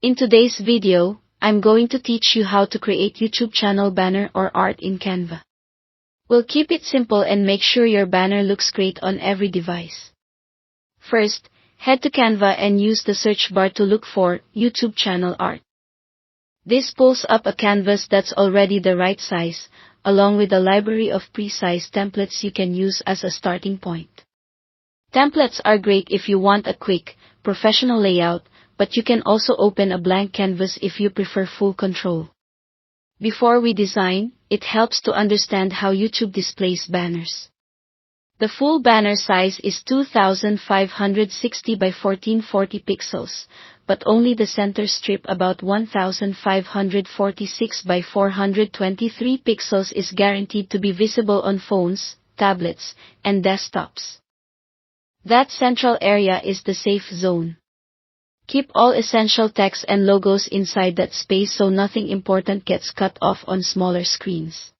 In today's video, I'm going to teach you how to create YouTube channel banner or art in Canva. We'll keep it simple and make sure your banner looks great on every device. First, head to Canva and use the search bar to look for YouTube channel art. This pulls up a canvas that's already the right size, along with a library of pre-sized templates you can use as a starting point. Templates are great if you want a quick, professional layout, but you can also open a blank canvas if you prefer full control. Before we design, it helps to understand how YouTube displays banners. The full banner size is 2560 by 1440 pixels, but only the center strip about 1546 by 423 pixels is guaranteed to be visible on phones, tablets, and desktops. That central area is the safe zone. Keep all essential text and logos inside that space so nothing important gets cut off on smaller screens.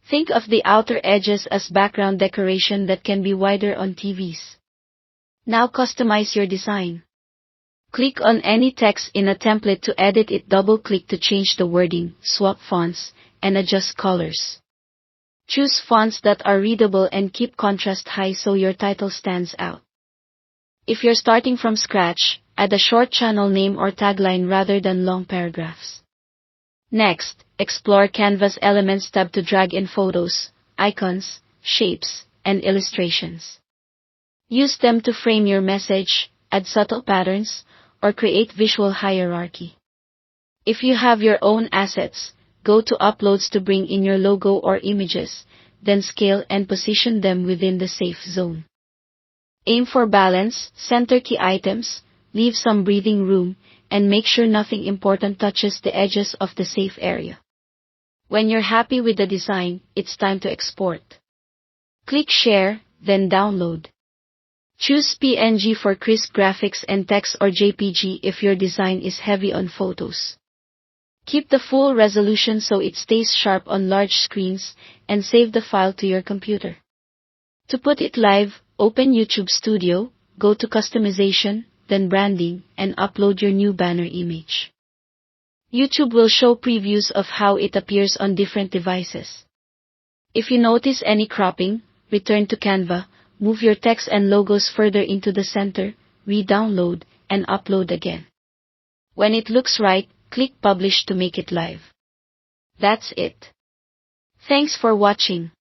Think of the outer edges as background decoration that can be wider on TVs. Now customize your design. Click on any text in a template to edit it. Double-click to change the wording, swap fonts, and adjust colors. Choose fonts that are readable and keep contrast high so your title stands out. If you're starting from scratch, add a short channel name or tagline rather than long paragraphs. Next, explore Canva's Elements tab to drag in photos, icons, shapes, and illustrations. Use them to frame your message, add subtle patterns, or create visual hierarchy. If you have your own assets, go to Uploads to bring in your logo or images, then scale and position them within the safe zone. Aim for balance, center key items, leave some breathing room, and make sure nothing important touches the edges of the safe area. When you're happy with the design, it's time to export. Click Share, then Download. Choose PNG for crisp graphics and text or JPG if your design is heavy on photos. Keep the full resolution so it stays sharp on large screens, and save the file to your computer. To put it live, open YouTube Studio, go to Customization, then Branding, and upload your new banner image. YouTube will show previews of how it appears on different devices. If you notice any cropping, return to Canva, move your text and logos further into the center, re-download, and upload again. When it looks right, click Publish to make it live. That's it. Thanks for watching.